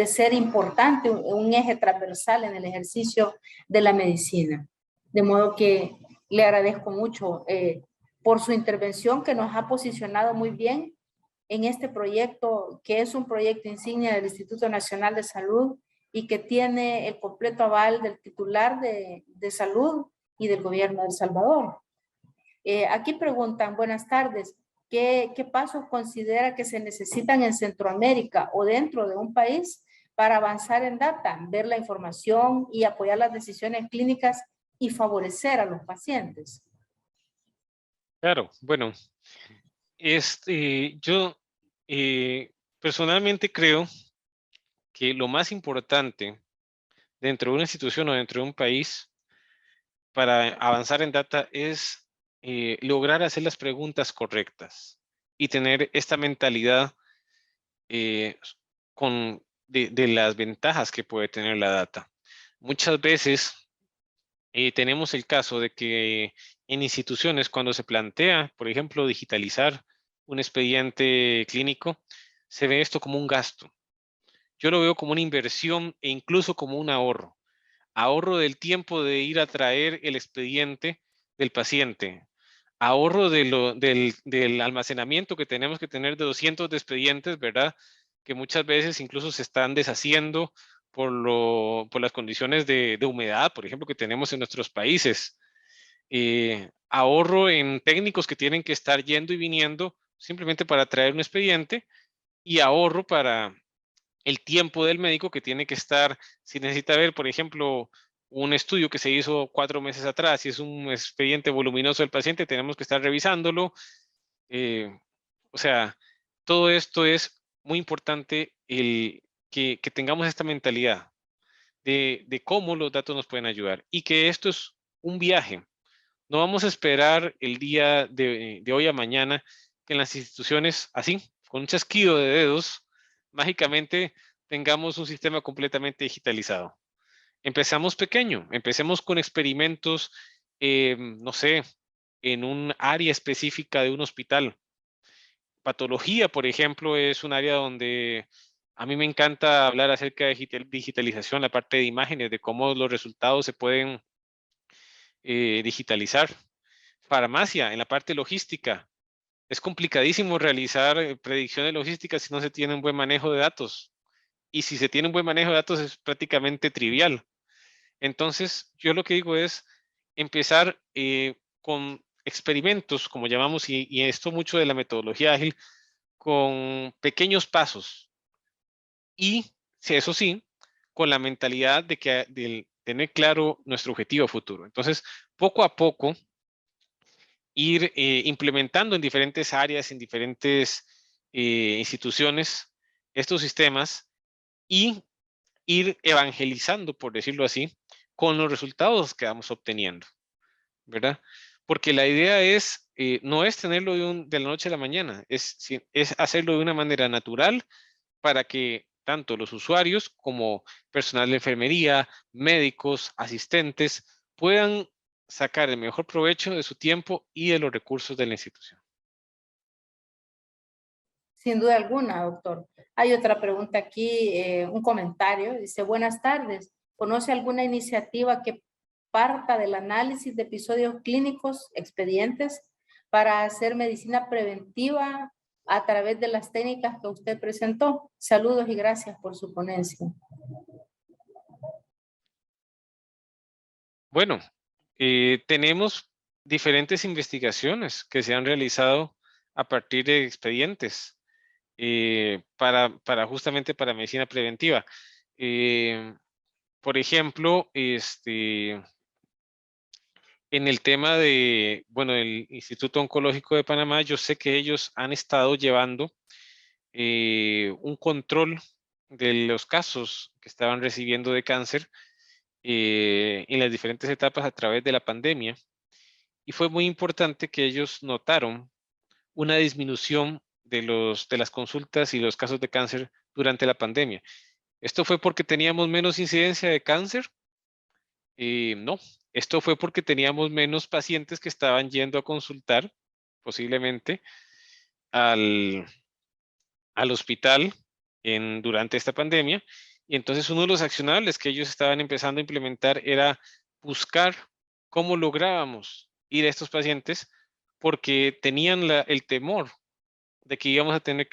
ser importante, un eje transversal en el ejercicio de la medicina. De modo que le agradezco mucho por su intervención que nos ha posicionado muy bien en este proyecto, que es un proyecto insignia del Instituto Nacional de Salud y que tiene el completo aval del titular de salud y del gobierno de El Salvador. Aquí preguntan, buenas tardes, ¿qué pasos considera que se necesitan en Centroamérica o dentro de un país para avanzar en data, ver la información y apoyar las decisiones clínicas y favorecer a los pacientes? Claro, bueno, yo personalmente creo que lo más importante dentro de una institución o dentro de un país para avanzar en data es lograr hacer las preguntas correctas y tener esta mentalidad de las ventajas que puede tener la data. Muchas veces tenemos el caso de que en instituciones, cuando se plantea, por ejemplo, digitalizar un expediente clínico, se ve esto como un gasto. Yo lo veo como una inversión e incluso como un ahorro. Ahorro del tiempo de ir a traer el expediente del paciente. Ahorro del almacenamiento que tenemos que tener de 200 de expedientes, ¿verdad? Que muchas veces incluso se están deshaciendo por las condiciones de humedad, por ejemplo, que tenemos en nuestros países. Ahorro en técnicos que tienen que estar yendo y viniendo simplemente para traer un expediente, y ahorro para el tiempo del médico que tiene que estar, si necesita ver, por ejemplo, un estudio que se hizo 4 meses atrás, si es un expediente voluminoso del paciente, tenemos que estar revisándolo. eh, o sea, todo esto es muy importante, que tengamos esta mentalidad de cómo los datos nos pueden ayudar y que esto es un viaje. No vamos a esperar el día de hoy a mañana que en las instituciones, así, con un chasquido de dedos, mágicamente tengamos un sistema completamente digitalizado. Empezamos pequeño, empecemos con experimentos, no sé, en un área específica de un hospital. Patología, por ejemplo, es un área donde a mí me encanta hablar acerca de digitalización, la parte de imágenes, de cómo los resultados se pueden digitalizar. Farmacia, en la parte logística. Es complicadísimo realizar predicciones logísticas si no se tiene un buen manejo de datos. Y si se tiene un buen manejo de datos es prácticamente trivial. Entonces, yo lo que digo es empezar con experimentos, como llamamos, y esto mucho de la metodología ágil, con pequeños pasos. Y, si eso sí, con la mentalidad de tener claro nuestro objetivo futuro. Entonces, poco a poco, ir implementando en diferentes áreas, en diferentes instituciones, estos sistemas, y ir evangelizando, por decirlo así, con los resultados que vamos obteniendo, ¿verdad? Porque la idea es, no es tenerlo de la noche a la mañana, es hacerlo de una manera natural para que tanto los usuarios como personal de enfermería, médicos, asistentes, puedan sacar el mejor provecho de su tiempo y de los recursos de la institución. Sin duda alguna, doctor. Hay otra pregunta aquí, un comentario. Dice, buenas tardes. ¿Conoce alguna iniciativa que parta del análisis de episodios clínicos, expedientes, para hacer medicina preventiva a través de las técnicas que usted presentó? Saludos y gracias por su ponencia. Bueno, tenemos diferentes investigaciones que se han realizado a partir de expedientes justamente para medicina preventiva. Por ejemplo, en el tema bueno, el Instituto Oncológico de Panamá, yo sé que ellos han estado llevando un control de los casos que estaban recibiendo de cáncer en las diferentes etapas a través de la pandemia. Y fue muy importante que ellos notaron una disminución de las consultas y los casos de cáncer durante la pandemia. ¿Esto fue porque teníamos menos incidencia de cáncer? No, esto fue porque teníamos menos pacientes que estaban yendo a consultar, posiblemente, al, al hospital durante esta pandemia. Y entonces uno de los accionables que ellos estaban empezando a implementar era buscar cómo lográbamos ir a estos pacientes, porque tenían el temor de que íbamos a tener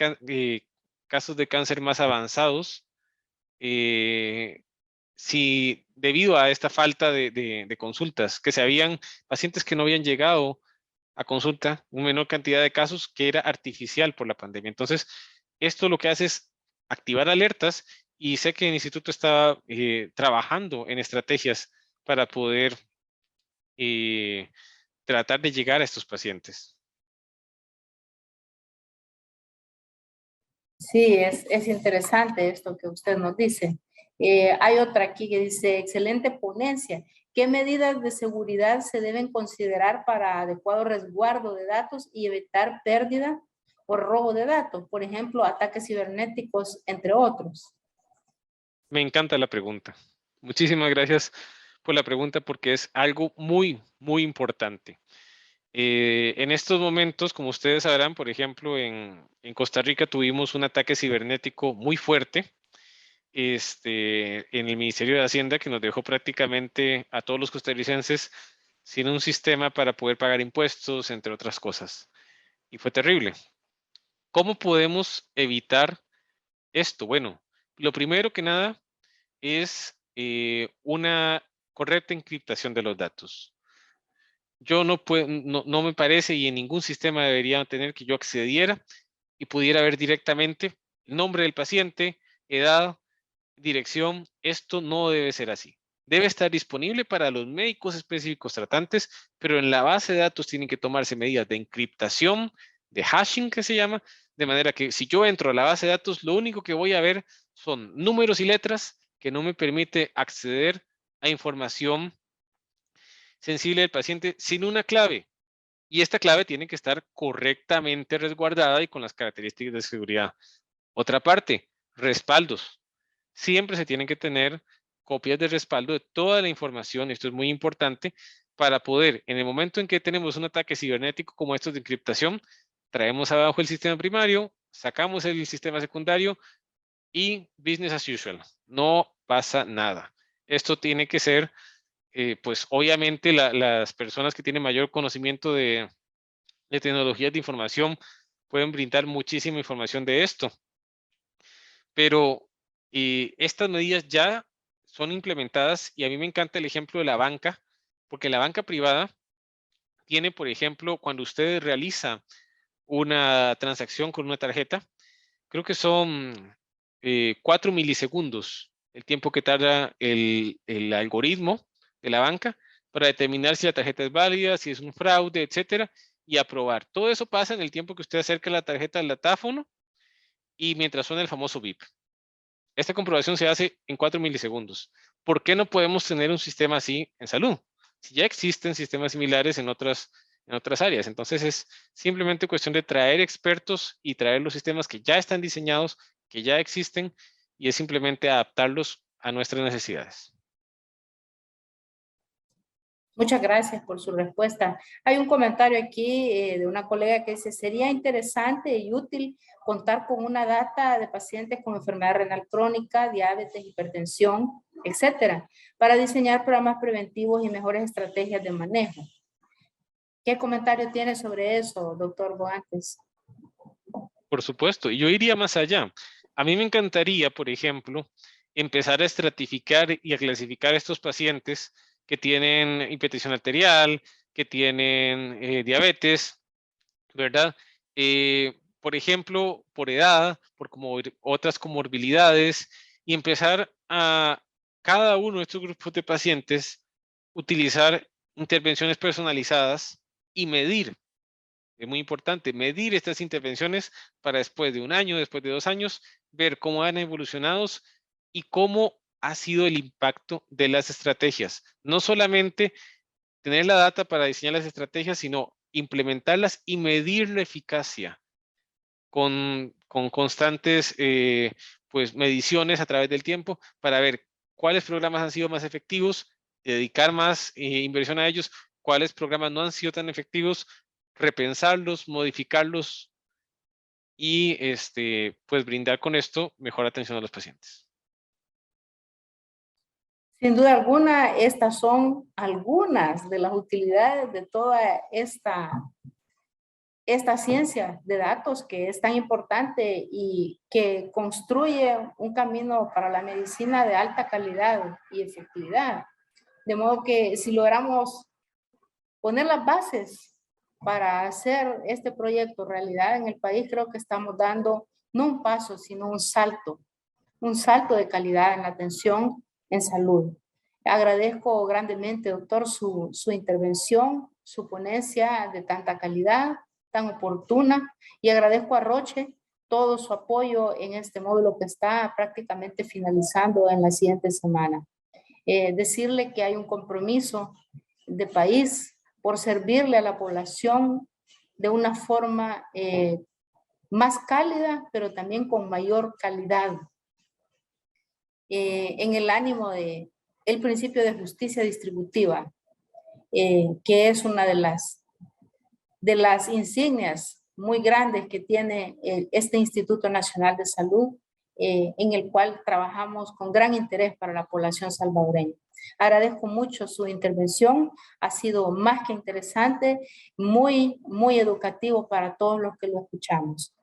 casos de cáncer más avanzados, si debido a esta falta de consultas, que se habían pacientes que no habían llegado a consulta, una menor cantidad de casos que era artificial por la pandemia. Entonces, esto lo que hace es activar alertas, y sé que el instituto está trabajando en estrategias para poder eh, tratar de llegar a estos pacientes. Sí, es interesante esto que usted nos dice. Hay otra aquí que dice, excelente ponencia. ¿Qué medidas de seguridad se deben considerar para adecuado resguardo de datos y evitar pérdida o robo de datos? Por ejemplo, ataques cibernéticos, entre otros. Me encanta la pregunta. Muchísimas gracias por la pregunta, porque es algo muy, muy importante. En estos momentos, como ustedes sabrán, por ejemplo, en Costa Rica tuvimos un ataque cibernético muy fuerte en el Ministerio de Hacienda que nos dejó prácticamente a todos los costarricenses sin un sistema para poder pagar impuestos, entre otras cosas. Y fue terrible. ¿Cómo podemos evitar esto? Bueno, lo primero que nada es una correcta encriptación de los datos. Yo no me parece y en ningún sistema debería tener que yo accediera y pudiera ver directamente el nombre del paciente, edad, dirección. Esto no debe ser así. Debe estar disponible para los médicos específicos tratantes, pero en la base de datos tienen que tomarse medidas de encriptación, de hashing que se llama, de manera que si yo entro a la base de datos, lo único que voy a ver son números y letras que no me permite acceder a información sensible del paciente sin una clave. Y esta clave tiene que estar correctamente resguardada y con las características de seguridad. Otra parte, respaldos. Siempre se tienen que tener copias de respaldo de toda la información. Esto es muy importante para poder, en el momento en que tenemos un ataque cibernético como estos de encriptación, traemos abajo el sistema primario, sacamos el sistema secundario y business as usual. No pasa nada. Esto tiene que ser, pues obviamente las personas que tienen mayor conocimiento de tecnologías de información pueden brindar muchísima información de esto, pero estas medidas ya son implementadas y a mí me encanta el ejemplo de la banca, porque la banca privada tiene, por ejemplo, cuando usted realiza una transacción con una tarjeta, creo que son 4 milisegundos el tiempo que tarda el algoritmo de la banca para determinar si la tarjeta es válida, si es un fraude, etcétera, y aprobar. Todo eso pasa en el tiempo que usted acerca la tarjeta al datáfono y mientras suena el famoso bip. Esta comprobación se hace en 4 milisegundos. ¿Por qué no podemos tener un sistema así en salud? Si ya existen sistemas similares en otras áreas. Entonces es simplemente cuestión de traer expertos y traer los sistemas que ya están diseñados, que ya existen, y es simplemente adaptarlos a nuestras necesidades. Muchas gracias por su respuesta. Hay un comentario aquí de una colega que dice, sería interesante y útil contar con una data de pacientes con enfermedad renal crónica, diabetes, hipertensión, etcétera, para diseñar programas preventivos y mejores estrategias de manejo. ¿Qué comentario tiene sobre eso, doctor Boantes? Por supuesto, yo iría más allá. A mí me encantaría, por ejemplo, empezar a estratificar y a clasificar estos pacientes que tienen hipertensión arterial, que tienen diabetes, ¿verdad? Por ejemplo, por edad, por otras comorbilidades, y empezar a cada uno de estos grupos de pacientes utilizar intervenciones personalizadas y medir. Es muy importante medir estas intervenciones para después de un año, después de 2 años, ver cómo han evolucionado y cómo ha sido el impacto de las estrategias. No solamente tener la data para diseñar las estrategias, sino implementarlas y medir la eficacia con constantes pues, mediciones a través del tiempo para ver cuáles programas han sido más efectivos, dedicar más inversión a ellos, cuáles programas no han sido tan efectivos, repensarlos, modificarlos y pues brindar con esto mejor atención a los pacientes. Sin duda alguna, estas son algunas de las utilidades de toda esta ciencia de datos que es tan importante y que construye un camino para la medicina de alta calidad y efectividad. De modo que si logramos poner las bases para hacer este proyecto realidad en el país, creo que estamos dando no un paso, sino un salto de calidad en la atención en salud. Agradezco grandemente, doctor, su intervención, su ponencia de tanta calidad, tan oportuna, y agradezco a Roche todo su apoyo en este módulo que está prácticamente finalizando en la siguiente semana. Decirle que hay un compromiso de país por servirle a la población de una forma más cálida, pero también con mayor calidad, en el ánimo de el principio de justicia distributiva, que es una de las de las insignias muy grandes que tiene este Instituto Nacional de Salud, en el cual trabajamos con gran interés para la población salvadoreña. Agradezco mucho su intervención, ha sido más que interesante, muy educativo para todos los que lo escuchamos.